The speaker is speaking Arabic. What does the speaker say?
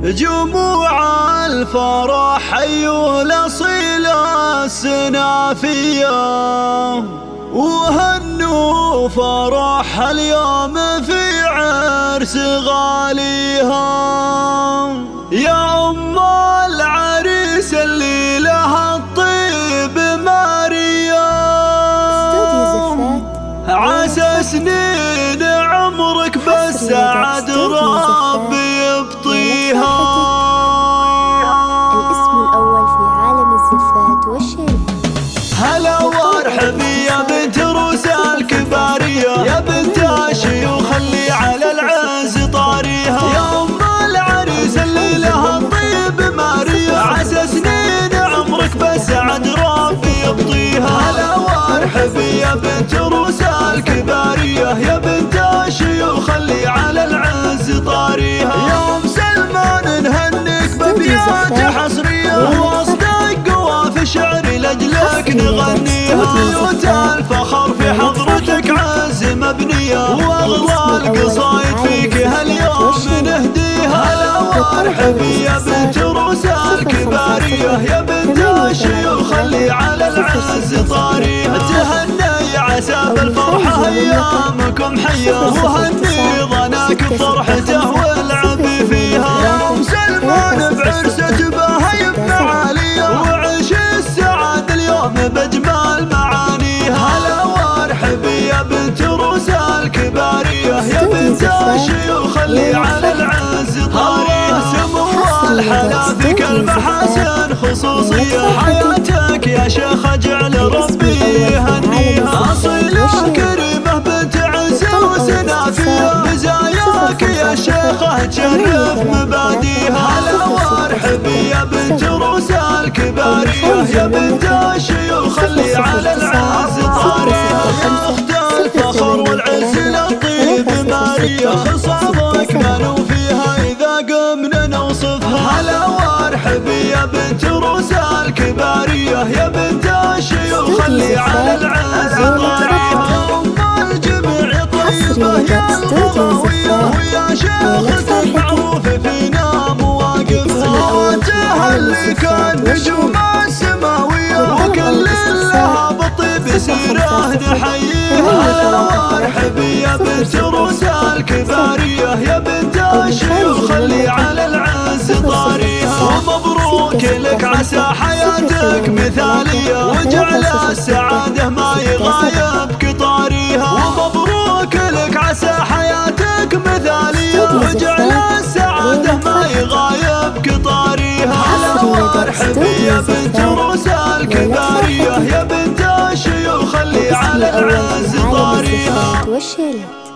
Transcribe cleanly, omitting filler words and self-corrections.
جموع الفرح حيوا الأصيل السنافية، وهنوا فرح اليوم في عرس غاليها. يا أم العريس اللي لها الطيب ماريا، عسى سنين عمرك بالسعد ربي يبطيها. الاسم الأول في عالم الزفات والشرب. هلا وارحبي يا بنت روس الكبارية، يا بنت الشيوخ اللي على العز طاريها. يا أم العريس اللي لها الطيب ماريا، عسى سنين عمرك بالسعد ربي يبطيها. هلا وارحبي يا بنت روس الكبارية، يا بنت الشيوخ اللي على العز طاريها. يا أم سلمان نهنيك بأبيات حصرية، واصدق قوافي شعري لأجلك نغنيها. بيوت الفخر في حضرتك عز مبنية، واغلى القصايد فيك هاليوم نهديها. هلا وارحبي يا بنت روس الكبارية، يا بنت الشيوخ اللي على العز طاريها. تهني عسى بالفرحة ايامكم حية، وهني ظناك بفرحته والعبي فيها. يا أم سلمان بعرسة بهيب معالية، وعيش السعادة اليوم بجمال معانيها. هلا وارحبي يا بنت روس الكبارية، يا بنت الشيوخ اللي على العز طاريها. سمو الحلا فيك المحاسن خصوصية، حياتك يا شيخ جعل ربي يهنيها. أصيلة كريمة بنت عز وسنافية، مزاياك يا شيخة تشرف مباديها. هلا وارحبي يا بنت روس الكبارية، يا بنت الشيوخ اللي على العز طاريها. يا أخت الفخر والعز للطيب ماريا، خصامك ما نوفيها إذا قمنا نوصفها. هلا وارحبي يا بنت روس الكبارية، يا بنت الشيوخ اللي على العز طاريها. أم الجميع طيبة يا الغماوية، ويا شيخة المعروف فينا مواقفها. تهلك النجوم السماوية، وكل لها بالطيب سيره نحييها. هلا وارحبي يا بنت روس الكبارية، يا بنت الشيوخ اللي على العز طاريها. ومبروك لك عسى حياتك مثالية، وجعل السعادة ما يغايبك طاريها. ومبروك لك عسى حياتك مثالية، وجعل السعادة ما يغايبك طاريها. هلا وارحبي يا بنت روس الكبارية، يا بنت الشيوخ اللي على العز طاريها. والشرب.